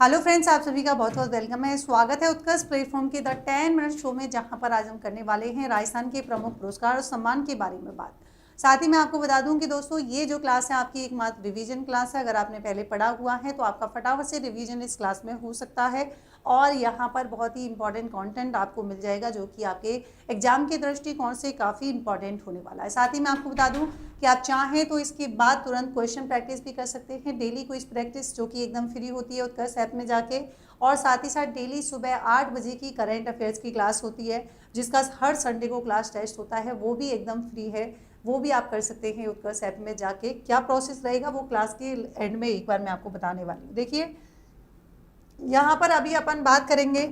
Hello friends, आप सभी का बहुत बहुत वेलकम है। स्वागत है उत्कर्ष प्लेटफॉर्म के द 10 मिनट शो में, जहां पर आज हम करने वाले हैं राजस्थान के प्रमुख पुरस्कार और सम्मान के बारे में बात। साथ ही मैं आपको बता दूं कि दोस्तों ये जो क्लास है आपकी एकमात्र रिवीजन क्लास है। अगर आपने पहले पढ़ा हुआ है तो आपका फटाफट से रिवीजन इस क्लास में हो सकता है और यहाँ पर बहुत ही इंपॉर्टेंट कंटेंट आपको मिल जाएगा जो कि आपके एग्जाम के दृष्टिकोण से काफ़ी इंपॉर्टेंट होने वाला है। साथ ही मैं आपको बता दूं कि आप चाहें तो इसके बाद तुरंत क्वेश्चन प्रैक्टिस भी कर सकते हैं, डेली क्विज प्रैक्टिस जो कि एकदम फ्री होती है उत्कर्ष ऐप में जाके। और साथ ही साथ डेली सुबह 8 बजे की करंट अफेयर्स की क्लास होती है, जिसका हर संडे को क्लास टेस्ट होता है, वो भी एकदम फ्री है। वो भी आप कर सकते हैं उत्कर्ष ऐप में जाके। क्या प्रोसेस रहेगा वो क्लास के एंड में एक बार मैं आपको बताने वाली हूँ। देखिए यहाँ पर अभी अपन बात करेंगे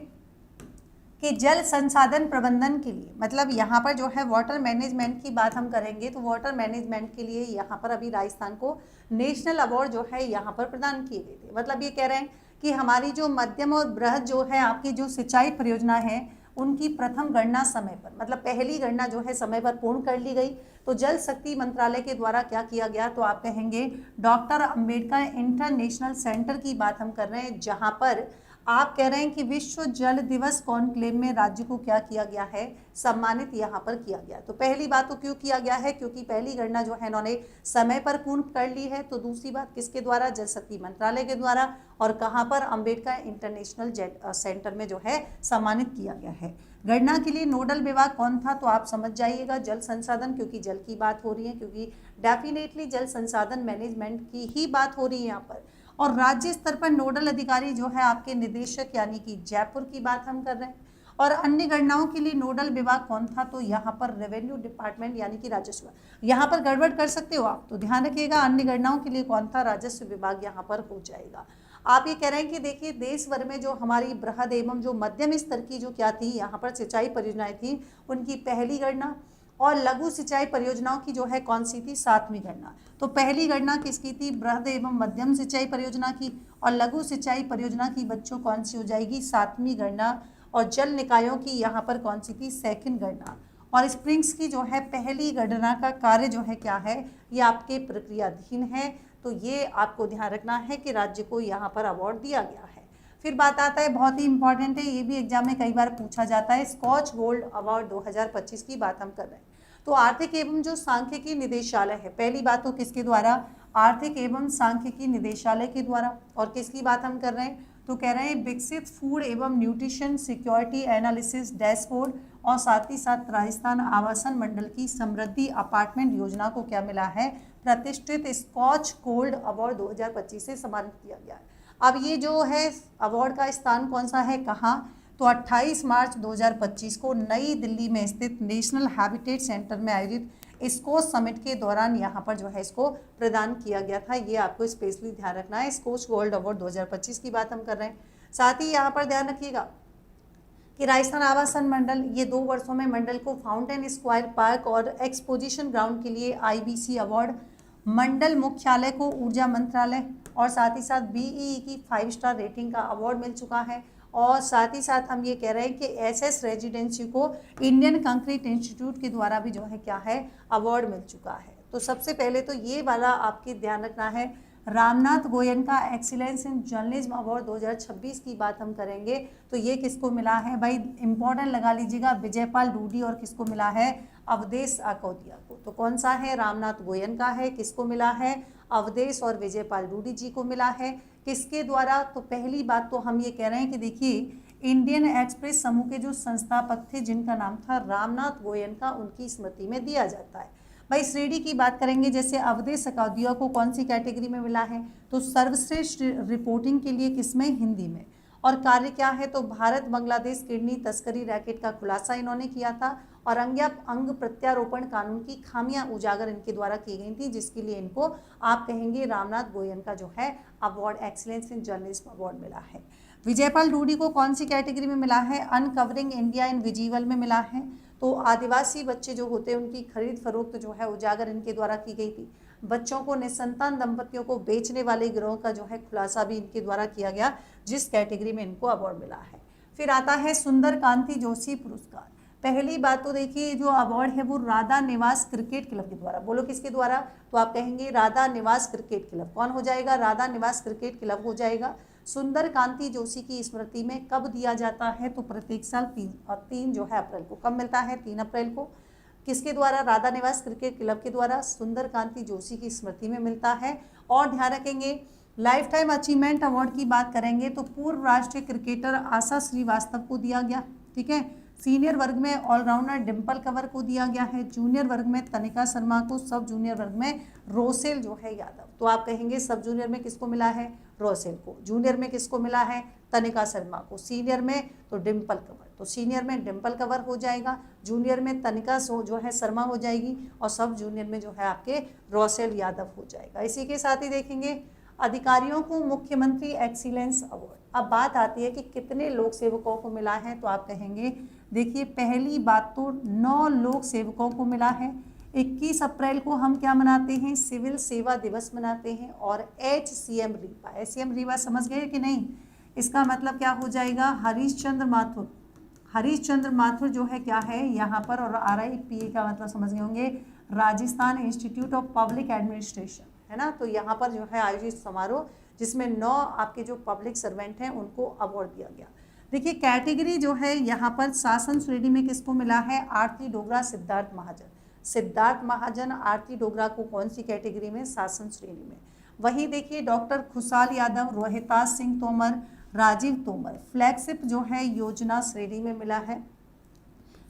कि जल संसाधन प्रबंधन के लिए, मतलब यहाँ पर जो है वाटर मैनेजमेंट की बात हम करेंगे। तो वाटर मैनेजमेंट के लिए यहाँ पर अभी राजस्थान को नेशनल अवार्ड जो है यहाँ पर प्रदान किए गए थे। मतलब ये कह रहे हैं कि हमारी जो मध्यम और बृहद जो है आपकी जो सिंचाई परियोजना है उनकी प्रथम गणना समय पर, मतलब पहली गणना जो है समय पर पूर्ण कर ली गई। तो जल शक्ति मंत्रालय के द्वारा क्या किया गया, तो आप कहेंगे डॉक्टर अंबेडकर इंटरनेशनल सेंटर की बात हम कर रहे हैं, जहां पर आप कह रहे हैं कि विश्व जल दिवस कॉन्क्लेव में राज्य को क्या किया गया है, सम्मानित यहाँ पर किया गया। तो पहली बात तो क्यों किया गया है, क्योंकि पहली गणना जो है इन्होंने समय पर पूर्ण कर ली है। तो दूसरी बात किसके द्वारा, जल शक्ति मंत्रालय के द्वारा। और कहाँ पर, अंबेडकर इंटरनेशनल सेंटर में जो है सम्मानित किया गया है। गणना के लिए नोडल विभाग कौन था, तो आप समझ जाइएगा जल संसाधन, क्योंकि जल की बात हो रही है, क्योंकि डेफिनेटली जल संसाधन मैनेजमेंट की ही बात हो रही है यहाँ पर। और राज्य स्तर पर नोडल अधिकारी जो है आपके निदेशक, यानी कि जयपुर की बात हम कर रहे हैं। और अन्य गणनाओं के लिए नोडल विभाग कौन था, तो यहाँ पर रेवेन्यू डिपार्टमेंट यानी कि राजस्व। यहाँ पर गड़बड़ कर सकते हो आप, तो ध्यान रखिएगा अन्य गणनाओं के लिए कौन था, राजस्व विभाग यहाँ पर हो जाएगा। आप ये कह रहे हैं कि देखिए देश भर में जो हमारी बृहद एवं जो मध्यम स्तर की जो क्या थी यहाँ पर सिंचाई परियोजनाएं थी, उनकी पहली गणना। और लघु सिंचाई परियोजनाओं की जो है कौन सी थी, 7वीं गणना। तो पहली गणना किसकी थी, बृहद एवं मध्यम सिंचाई परियोजना की। और लघु सिंचाई परियोजना की बच्चों कौन सी हो जाएगी, 7वीं गणना। और जल निकायों की यहाँ पर कौन सी थी, 2nd गणना। और स्प्रिंग्स की जो है पहली गणना का कार्य जो है क्या है, ये आपके प्रक्रियाधीन है। तो ये आपको ध्यान रखना है कि राज्य को यहाँ पर अवार्ड दिया गया है। फिर बात आता है, बहुत ही इंपॉर्टेंट है, ये भी एग्जाम में कई बार पूछा जाता है, स्कॉच गोल्ड अवार्ड 2025 की बात हम कर रहे हैं। तो आर्थिक एवं जो सांख्यिकी निदेशालय है, पहली बात तो किसके द्वारा, आर्थिक एवं सांख्यिकी निदेशालय के द्वारा। और किसकी बात हम कर रहे हैं, तो कह रहे हैं विकसित फूड एवं न्यूट्रिशन सिक्योरिटी एनालिसिस डैशबोर्ड। और साथ ही साथ राजस्थान आवासन मंडल की समृद्धि अपार्टमेंट योजना को क्या मिला है, प्रतिष्ठित स्कॉच गोल्ड अवार्ड 2025 से सम्मानित किया गया है। अब ये जो है अवार्ड का स्थान कौन सा है, कहाँ, तो 28 मार्च 2025 को नई दिल्ली में स्थित नेशनल हैबिटेट सेंटर में आयोजित स्कोच समिट के दौरान यहाँ पर जो है इसको प्रदान किया गया था। ये आपको स्पेशली ध्यान रखना है, स्कोच गोल्ड अवार्ड 2025 की बात हम कर रहे हैं। साथ ही यहाँ पर ध्यान रखिएगा कि राजस्थान आवासन मंडल ये 2 वर्षों में मंडल को फाउंटेन स्क्वायर पार्क और एक्सपोजिशन ग्राउंड के लिए IBC अवार्ड, मंडल मुख्यालय को ऊर्जा मंत्रालय और साथ ही साथ BEE की 5 स्टार रेटिंग का अवार्ड मिल चुका है। और साथ ही साथ हम ये कह रहे हैं कि SS रेजिडेंसी को इंडियन कंक्रीट इंस्टीट्यूट के द्वारा भी जो है क्या है, अवार्ड मिल चुका है। तो सबसे पहले तो ये वाला आपके ध्यान रखना है, Ramnath Goenka excellence in journalism award 2026 की बात हम करेंगे। तो ये किसको मिला है भाई, इंपॉर्टेंट लगा लीजिएगा, विजयपाल डूडी। और किसको मिला है, अवधेश आकोतिया को। तो कौन सा है, रामनाथ गोयनका है, किसको मिला है, अवधेश और विजयपाल डूडी जी को मिला है। किसके द्वारा, तो पहली बात तो हम ये कह रहे हैं कि देखिए इंडियन एक्सप्रेस समूह के जो संस्थापक थे जिनका नाम था रामनाथ गोयनका, उनकी स्मृति में दिया जाता है। भाई श्रेणी की बात करेंगे, जैसे अवधेश अकाउदिया को कौन सी कैटेगरी में मिला है, तो सर्वश्रेष्ठ रिपोर्टिंग के लिए किसमें, हिंदी में। और कार्य क्या है, तो भारत बांग्लादेश किडनी तस्करी रैकेट का खुलासा इन्होंने किया था। और अंग प्रत्यारोपण कानून की खामियां उजागर इनके द्वारा की गई थी, जिसके लिए इनको आप कहेंगे रामनाथ गोयनका जो है award, excellence in journalism award मिला है। विजयपाल डूडी को कौन सी कैटेगरी में मिला है, अनकवरिंग इंडिया इन विजिबल में मिला है। तो आदिवासी बच्चे जो होते हैं उनकी खरीद फरोख्त जो है उजागर इनके द्वारा की गई थी। बच्चों को निसंतान दंपतियों को बेचने वाले गिरोह का जो है खुलासा भी इनके द्वारा किया गया, जिस कैटेगरी में इनको अवार्ड मिला है। फिर आता है सुंदर कांति जोशी पुरस्कार। पहली बात तो देखिए जो अवार्ड है वो राधा निवास क्रिकेट क्लब के द्वारा, बोलो किसके द्वारा, तो आप कहेंगे राधा निवास क्रिकेट क्लब। कौन हो जाएगा, राधा निवास क्रिकेट क्लब हो जाएगा। सुंदर कांति जोशी की स्मृति में कब दिया जाता है? तो प्रत्येक साल 3 जो है अप्रैल को। कब मिलता है? 3 अप्रैल को। किसके द्वारा? राधा निवास क्रिकेट क्लब के द्वारा सुंदर कांति जोशी की स्मृति में मिलता है। और ध्यान रखेंगे, लाइफ टाइम अचीवमेंट अवार्ड की बात करेंगे तो पूर्व राष्ट्रीय क्रिकेटर आशा श्रीवास्तव को दिया गया। ठीक है। सीनियर वर्ग में ऑलराउंडर डिम्पल कंवर को दिया गया है। जूनियर वर्ग में तनिका शर्मा को, सब जूनियर वर्ग में रोसेल जो है यादव। तो आप कहेंगे सब जूनियर में किसको मिला है? रोसेल को। जूनियर में किसको मिला है? तनिका शर्मा को। सीनियर में तो डिम्पल कंवर, तो सीनियर में डिम्पल कंवर हो जाएगा, जूनियर में तनिका जो है शर्मा हो जाएगी, और सब जूनियर में जो है आपके रोसेल यादव हो जाएगा। इसी के साथ ही देखेंगे अधिकारियों को मुख्यमंत्री एक्सीलेंस अवार्ड। अब बात आती है कि कितने लोक सेवकों को मिला है, तो आप कहेंगे देखिए पहली बात तो 9 लोक सेवकों को मिला है। 21 अप्रैल को हम क्या मनाते हैं? सिविल सेवा दिवस मनाते हैं। और HCM रीवा, HCM रीवा समझ गए कि नहीं? इसका मतलब क्या हो जाएगा? हरीशचंद्र माथुर। हरीशचंद्र माथुर जो है क्या है यहाँ पर, और RIPA का मतलब समझ गए होंगे, Rajasthan institute of public administration, है ना। तो यहाँ पर जो है आयोजित समारोह जिसमें 9 आपके जो पब्लिक सर्वेंट हैं उनको अवार्ड दिया गया। देखिए कैटेगरी जो है यहाँ पर शासन श्रेणी में किसको मिला है? आरती डोगरा, सिद्धार्थ महाजन। सिद्धार्थ महाजन, आरती डोगरा को कौन सी कैटेगरी में? शासन श्रेणी में। वहीं देखिए डॉक्टर खुशहाल यादव, रोहिताज सिंह तोमर, राजीव तोमर फ्लैगशिप जो है योजना श्रेणी में मिला है।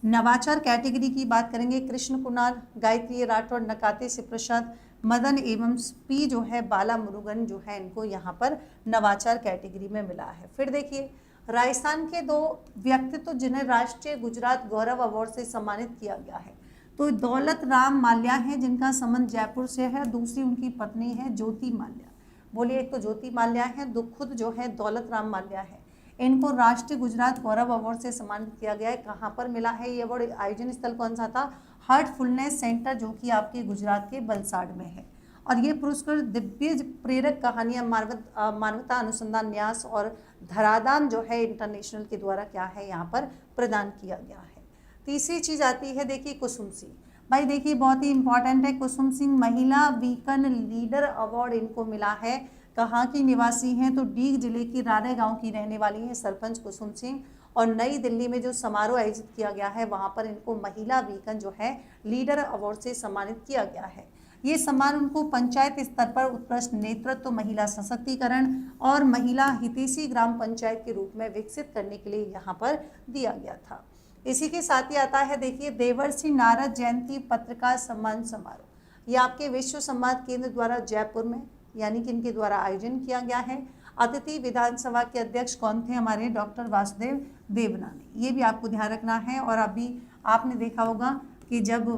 नवाचार कैटेगरी की बात करेंगे, कृष्ण कुमार, गायत्री राठौर, नकाते शिव प्रसाद, मदन एवं पी जो है बाला मुरुगन जो है इनको यहाँ पर नवाचार कैटेगरी में मिला है। फिर देखिए राजस्थान के 2 व्यक्तित्व जिन्हें राष्ट्रीय गुजरात गौरव अवार्ड से सम्मानित किया गया है, तो दौलत राम माल्या है जिनका संबंध जयपुर से है, दूसरी उनकी पत्नी है ज्योति माल्या। बोलिए, एक तो ज्योति माल्या है, खुद जो है दौलत राम माल्या है। इनको राष्ट्रीय गुजरात गौरव अवार्ड से सम्मानित किया गया है। कहाँ पर मिला है ये अवार्ड? आयोजन स्थल कौन सा था? हार्टफुलनेस सेंटर जो कि आपके गुजरात के वलसाड में है। और ये पुरस्कार दिव्य प्रेरक कहानियां, मानवता अनुसंधान न्यास और धराधाम जो है इंटरनेशनल के द्वारा क्या है यहाँ पर प्रदान किया गया है। तीसरी चीज आती है देखिए कुसुम सिंह। भाई देखिए बहुत ही इंपॉर्टेंट है, कुसुम सिंह महिला वीकन लीडर अवार्ड इनको मिला है। कहाँ की निवासी हैं? तो डीग जिले की राणे गांव की रहने वाली हैं सरपंच कुसुम सिंह। और नई दिल्ली में जो समारोह आयोजित किया गया है वहां पर इनको महिला वीकन जो है लीडर अवार्ड से सम्मानित किया गया है। ये सम्मान उनको पंचायत स्तर पर उत्कृष्ट नेतृत्व, महिला सशक्तिकरण और महिला हितैषी ग्राम पंचायत के रूप में विकसित करने के लिए यहाँ पर दिया गया था। इसी के साथ ही आता है देखिए देवर्षि नारद जयंती पत्रकार सम्मान समारोह। ये आपके विश्व संवाद केंद्र द्वारा जयपुर में यानी कि इनके द्वारा आयोजन किया गया है। अतिथि विधानसभा के अध्यक्ष कौन थे? हमारे डॉक्टर वासुदेव देवनानी। ये भी आपको ध्यान रखना है। और अभी आपने देखा होगा कि जब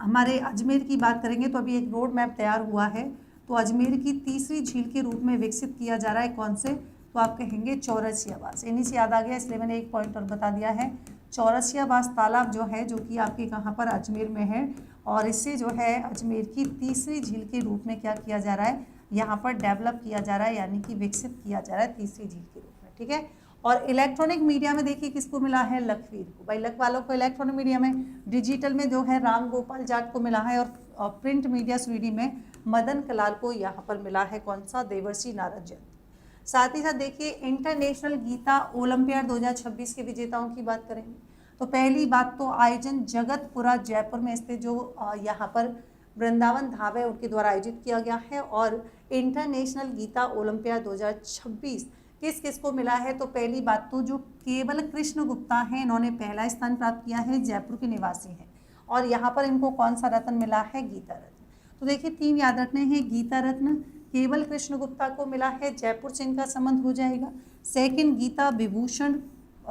हमारे अजमेर की बात करेंगे तो अभी एक रोड मैप तैयार हुआ है, तो अजमेर की तीसरी झील के रूप में विकसित किया जा रहा है। कौन से? तो आप कहेंगे चौरसिया बास। इन्हीं से याद आ गया इसलिए मैंने एक पॉइंट और बता दिया है। चौरसिया बास तालाब जो है जो कि आपके कहाँ पर? अजमेर में है। और इससे जो है अजमेर की तीसरी झील के रूप में क्या किया जा रहा है? यहाँ पर डेवलप किया जा रहा है, यानी कि विकसित किया जा रहा है तीसरी झील के रूप में। ठीक है। और इलेक्ट्रॉनिक मीडिया में देखिए किसको मिला है? लखवीर को। भाई लख वालों को इलेक्ट्रॉनिक मीडिया में डिजिटल में जो है राम गोपाल जाट को मिला है। और प्रिंट मीडिया श्रेणी में मदन कलाल को यहाँ पर मिला है। कौन सा? देवर्षि नारद जयंती। साथ ही साथ देखिए इंटरनेशनल गीता ओलंपियाड 2026 के विजेताओं की बात करेंगे तो पहली बात तो आयोजन जगतपुरा जयपुर में स्थित जो यहाँ पर वृंदावन धाम है उनके द्वारा आयोजित किया गया है। और इंटरनेशनल गीता ओलंपियाड 2026 किस किस को मिला है? तो पहली बात तो जो केवल कृष्ण गुप्ता हैं इन्होंने पहला स्थान प्राप्त किया है, जयपुर के निवासी हैं। और यहाँ पर इनको कौन सा रत्न मिला है? गीता रत्न। तो देखिए 3 याद रखने हैं, गीता रत्न केवल कृष्ण गुप्ता को मिला है, जयपुर से इनका संबंध हो जाएगा। सेकंड गीता विभूषण,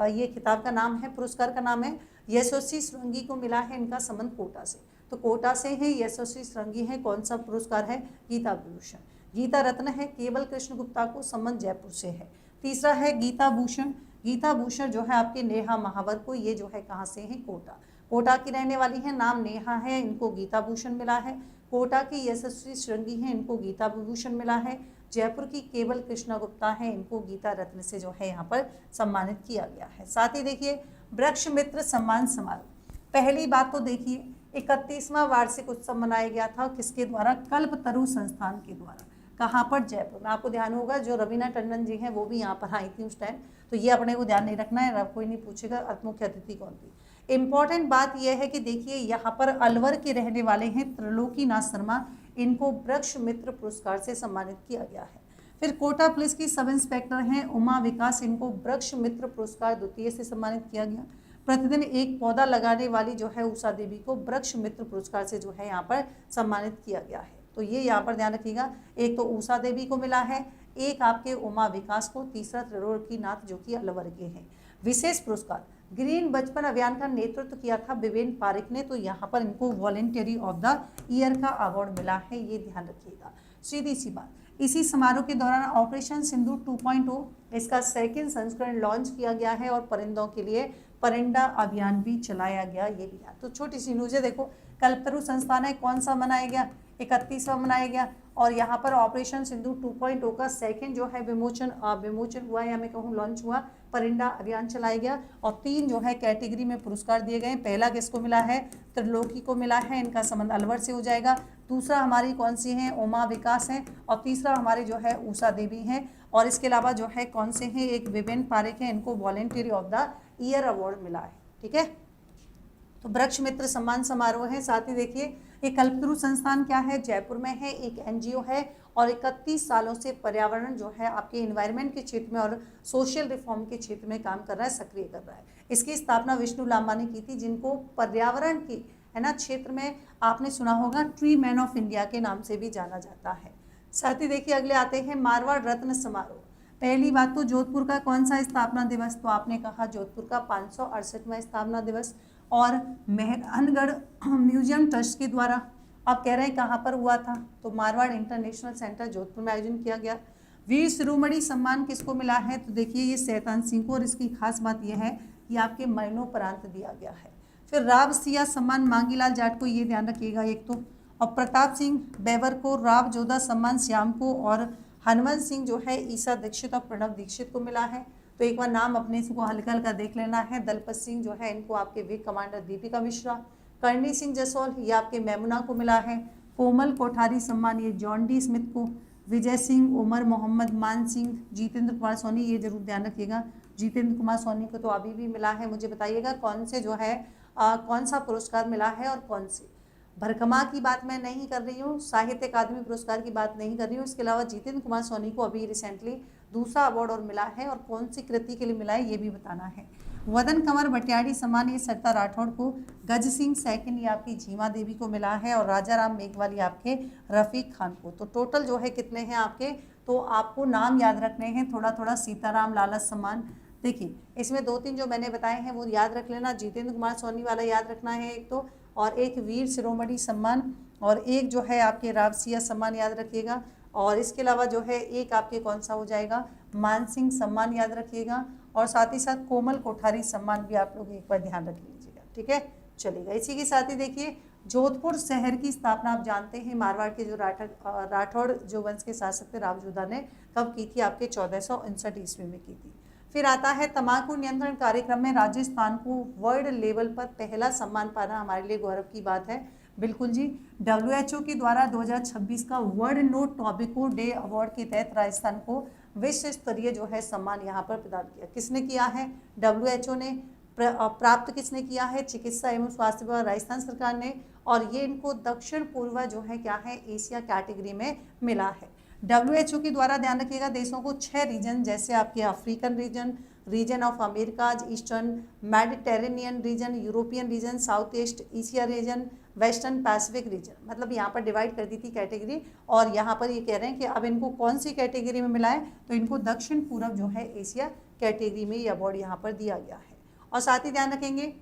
ये किताब का नाम है, पुरस्कार का नाम है। यशस्वी श्रृंगी को मिला है, इनका संबंध कोटा से, तो कोटा से है, यशस्वी श्रृंगी है। कौन सा पुरस्कार है? गीता विभूषण। गीता रत्न है, केवल कृष्ण गुप्ता को संबंध जयपुर से है। तीसरा है गीता भूषण। गीता भूषण जो है आपके नेहा महावर को, ये जो है कहाँ से है? कोटा। कोटा की रहने वाली है, नाम नेहा है, इनको गीता भूषण मिला है। कोटा की यशस्वी श्रृंगी है, इनको गीता विभूषण मिला है। जयपुर की केवल कृष्णा गुप्ता है, इनको गीता रत्न से जो है यहाँ पर सम्मानित किया गया है। साथ ही देखिए वृक्ष मित्र सम्मान समारोह। पहली बात तो देखिए 31वां वार्षिक उत्सव मनाया गया था, किसके द्वारा? कल्पतरु संस्थान के द्वारा। कहाँ पर? जयपुर में। आपको ध्यान होगा जो रवीना टंडन जी हैं वो भी यहाँ पर आई थी उस टाइम, तो ये अपने को ध्यान नहीं रखना है, कोई नहीं पूछेगा मुख्य अतिथि कौन थी। इंपॉर्टेंट बात यह है कि देखिए यहाँ पर अलवर के रहने वाले हैं त्रिलोकीनाथ शर्मा, इनको वृक्ष मित्र पुरस्कार से सम्मानित किया गया है। फिर कोटा पुलिस की सब इंस्पेक्टर हैं उमा विकास, इनको वृक्ष मित्र पुरस्कार द्वितीय से सम्मानित किया गया। प्रतिदिन एक पौधा लगाने वाली जो है उषा देवी को वृक्ष मित्र पुरस्कार से जो है यहाँ पर सम्मानित किया गया है। तो ये यहाँ पर ध्यान रखिएगा, एक तो उषा देवी को मिला है, एक आपके उमा विकास को, तीसरा त्रिलोकीनाथ जो कि अलवर के हैं। विशेष पुरस्कार ग्रीन बचपन अभियान का नेतृत्व किया था विवेन पारिक ने, तो यहाँ पर इनको वॉलेंटियरी ऑफ द ईयर का अवार्ड मिला है, ये ध्यान रखिएगा। सीधी सी बात, इसी समारोह के दौरान ऑपरेशन सिंदूर 2.0 इसका सेकंड संस्करण लॉन्च किया गया है और परिंदों के लिए परिंदा अभियान भी चलाया गया, ये भी याद। तो छोटी सी न्यूज़ है, देखो कल्पतरु संस्थान है कौन सा मनाया गया? 31वां मनाया गया, और यहाँ पर ऑपरेशन सिंदूर 2.0 का सेकंड जो है विमोचन हुआ, या मैं कहूँ लॉन्च हुआ, परिंदा अभियान चलाया गया, और 3 जो है कैटेगरी में पुरस्कार दिए गए। पहला किसको मिला है? त्रिलोकी को मिला है, इनका संबंध अलवर से हो जाएगा। दूसरा हमारी कौन सी है? उमा विकास हैं, और तीसरा हमारे जो है उषा देवी हैं, और इसके अलावा जो है कौन से हैं? एक विवेन पारिक हैं, इनको voluntary of the year award मिला है। ठीक है, तो वृक्ष मित्र सम्मान समारोह है। साथ ही देखिए ये कल्पतरु संस्थान क्या है? जयपुर में है, एक एनजीओ है और 31 सालों से पर्यावरण जो है आपके इन्वायरमेंट के क्षेत्र में और सोशल रिफॉर्म के क्षेत्र में काम कर रहा है, सक्रिय कर रहा है। इसकी स्थापना विष्णु लांबा ने की थी, जिनको पर्यावरण की है ना क्षेत्र में आपने सुना होगा ट्री मैन ऑफ इंडिया के नाम से भी जाना जाता है। साथ ही देखिए अगले आते हैं मारवाड़ रत्न समारोह। पहली बात तो जोधपुर का कौन सा स्थापना दिवस? तो आपने कहा जोधपुर का 568वां स्थापना दिवस, और मेहरानगढ़ म्यूजियम ट्रस्ट के द्वारा, आप कह रहे हैं कहाँ पर हुआ था? तो मारवाड़ इंटरनेशनल सेंटर जोधपुर में आयोजन किया गया। वीर शिरोमणि सम्मान किसको मिला है? तो देखिए ये शैतान सिंह को, और इसकी खास बात यह है कि आपके मरणोपरांत दिया गया है। फिर राव सिया सम्मान मांगीलाल जाट को, ये ध्यान रखिएगा एक तो, और प्रताप सिंह बेवर को, राव जोधा सम्मान श्याम को, और हनुमंत सिंह जो है ईसा दीक्षित और प्रणव दीक्षित को मिला है। तो एक बार नाम अपने इसको हल्का हल्का देख लेना है। दलपत सिंह जो है इनको आपके विंग कमांडर दीपिका मिश्रा, करणी सिंह जसौल ये आपके मेमुना को मिला है। कोमल कोठारी सम्मान ये जॉन डी स्मिथ को, विजय सिंह, उमर मोहम्मद, मान सिंह, जितेंद्र कुमार सोनी, ये जरूर ध्यान रखिएगा जितेंद्र कुमार सोनी को तो अभी भी मिला है। मुझे बताइएगा कौन से जो है कौन सा पुरस्कार मिला है और कौन से। भरकमा की बात मैं नहीं कर रही हूँ, साहित्य अकादमी पुरस्कार की बात नहीं कर रही हूँ। इसके अलावा जितेंद्र कुमार सोनी को अभी रिसेंटली दूसरा अवार्ड और मिला है, और कौन सी कृति के लिए मिला है ये भी बताना है। वदन कंवर भटियाड़ी सम्मान ये सरिता राठौड़ को, गज सिंह सेकंड ये आपकी झीमा देवी को मिला है, और राजा राम मेघवाल आपके रफीक खान को। तो टोटल जो है कितने हैं आपके? तो आपको नाम याद रखने हैं थोड़ा थोड़ा। सीताराम लालच सम्मान, देखिए इसमें 2-3 जो मैंने बताए हैं वो याद रख लेना। जितेंद्र कुमार सोनी वाला याद रखना है एक तो, और एक वीर शिरोमणि सम्मान, और एक जो है आपके रावसिया सम्मान याद रखिएगा, और इसके अलावा जो है एक आपके कौन सा हो जाएगा? मानसिंह सम्मान याद रखिएगा, और साथ ही साथ कोमल कोठारी सम्मान भी आप लोग एक बार ध्यान रख लीजिएगा। ठीक है, चलेगा। इसी के साथ ही देखिए जोधपुर शहर की स्थापना आप जानते हैं मारवाड़ के जो राठौड़ जो वंश के शासक थे रावजोधा ने कब की थी? आपके 1459 ईस्वी में की थी। फिर आता है तंबाकू नियंत्रण कार्यक्रम में राजस्थान को वर्ल्ड लेवल पर पहला सम्मान पाना हमारे लिए गौरव की बात है। बिल्कुल जी, WHO के द्वारा 2026 का वर्ल्ड नो टॉबैको डे अवार्ड के तहत राजस्थान को विश्व स्तरीय जो है सम्मान यहाँ पर प्रदान किया। किसने किया है? WHO ने। प्राप्त किसने किया है? चिकित्सा एवं स्वास्थ्य विभाग राजस्थान सरकार ने, और ये इनको दक्षिण पूर्व जो है क्या है? एशिया कैटेगरी में मिला है। WHO के द्वारा ध्यान रखिएगा देशों को 6 रीजन, जैसे आपके African region, region of Americas, Eastern Mediterranean region, European region, South East Asia region, Western Pacific region, मतलब यहाँ पर डिवाइड कर दी थी कैटेगरी, और यहाँ पर ये कह रहे हैं कि अब इनको कौन सी कैटेगरी में मिला है? तो इनको दक्षिण पूर्व जो है एशिया कैटेगरी में ये अवार्ड यहाँ पर दिया गया है। और साथ ही ध्यान रखेंगे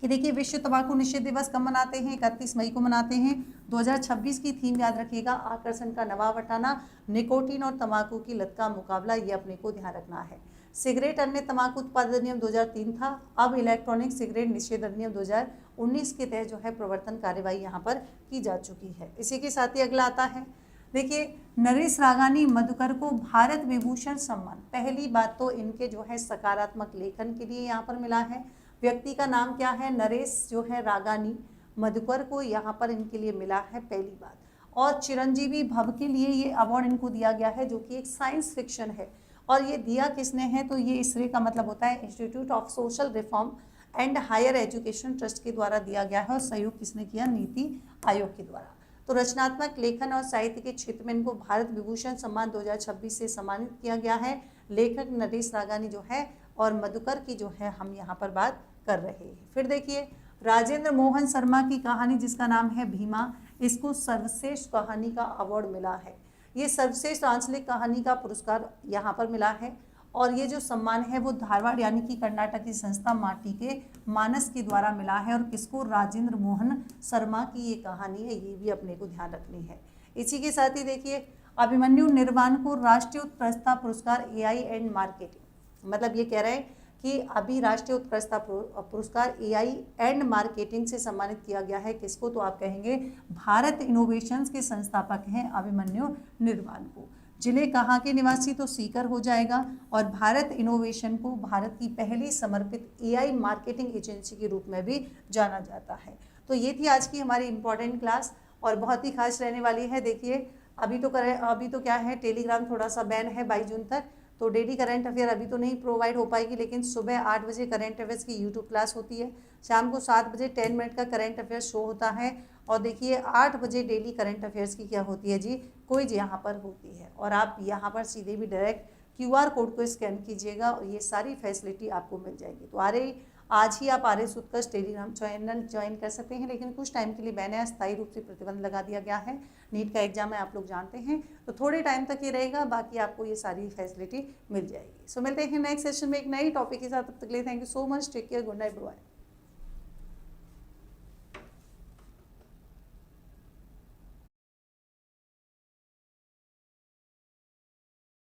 कि देखिए विश्व तंबाकू निषेध दिवस कब मनाते हैं? 31 मई को मनाते हैं। 2026 की थीम याद रखिएगा, आकर्षण का नवाब हटाना, निकोटीन और तंबाकू की लत का मुकाबला, ये अपने को ध्यान रखना है। सिगरेट अन्य तंबाकू उत्पाद अधिनियम 2003 था, अब इलेक्ट्रॉनिक सिगरेट निषेध अधिनियम 2019 के तहत जो है प्रवर्तन कार्यवाही यहाँ पर की जा चुकी है। इसी के साथ ही अगला आता है, देखिए नरेश रागानी मधुकर को भारत विभूषण सम्मान। पहली बात तो इनके जो है सकारात्मक लेखन के लिए यहाँ पर मिला है। व्यक्ति का नाम क्या है? नरेश जो है रागानी मधुकर को यहाँ पर इनके लिए मिला है, पहली बात। और चिरंजीवी भव के लिए ये अवार्ड इनको दिया गया है, जो कि एक साइंस फिक्शन है। और ये दिया किसने है, तो ये इसरे का मतलब होता है Institute of Social Reform and Higher Education Trust के द्वारा दिया गया है, और सहयोग किसने किया, नीति आयोग के द्वारा। तो रचनात्मक लेखन और साहित्य के क्षेत्र में इनको भारत विभूषण सम्मान 2026 से सम्मानित किया गया है। लेखक नरेश रागानी जो है, और मधुकर की जो है हम यहाँ पर बात कर रहे हैं। फिर देखिए राजेंद्र मोहन शर्मा की कहानी जिसका नाम है भीमा, इसको सर्वश्रेष्ठ कहानी का अवार्ड मिला है। ये सर्वश्रेष्ठ आंचलिक कहानी का पुरस्कार यहाँ पर मिला है, और ये जो सम्मान है वो धारवाड़ यानी कि कर्नाटक की संस्था माटी के मानस के द्वारा मिला है। और किसको, राजेंद्र मोहन शर्मा की ये कहानी है, ये भी अपने को ध्यान रखनी है। इसी के साथ ही देखिए अभिमन्यु निर्वाण को राष्ट्रीय उत्कृष्टता पुरस्कार एआई एंड मार्केटिंग, मतलब ये कह रहे हैं कि अभी राष्ट्रीय उत्कृष्टता पुरस्कार एआई एंड मार्केटिंग से सम्मानित किया गया है। किसको, तो आप कहेंगे भारत इनोवेशंस के संस्थापक हैं अभिमन्यु निर्वाण को। जिले कहाँ के निवासी, तो सीकर हो जाएगा। और भारत इनोवेशन को भारत की पहली समर्पित एआई मार्केटिंग एजेंसी के रूप में भी जाना जाता है। तो ये थी आज की हमारी इम्पॉर्टेंट क्लास, और बहुत ही खास रहने वाली है। देखिए अभी तो क्या है, टेलीग्राम थोड़ा सा बैन है 22 जून तक, तो डेली करंट अफेयर अभी तो नहीं प्रोवाइड हो पाएगी, लेकिन सुबह 8 बजे करंट अफेयर्स की यूट्यूब क्लास होती है, शाम को 7 बजे 10 मिनट का करंट अफेयर शो होता है, और देखिए 8 बजे डेली करंट अफेयर्स की क्या होती है जी, क्विज यहाँ पर होती है। और आप यहाँ पर सीधे भी डायरेक्ट QR कोड को स्कैन कीजिएगा और ये सारी फैसिलिटी आपको मिल जाएगी। तो आज ही आप आर्य उत्कर्ष टेलीग्राम चैनल ज्वाइन कर सकते हैं, लेकिन कुछ टाइम के लिए बैन है, अस्थायी रूप से प्रतिबंध लगा दिया गया है। नीट का एग्जाम है, आप लोग जानते हैं, तो थोड़े टाइम तक ये रहेगा, बाकी आपको ये सारी फैसिलिटी मिल जाएगी। सो मिलते हैं नेक्स्ट सेशन में एक नई टॉपिक के साथ, तब तक के लिए thank you so much, take care, good night, bye.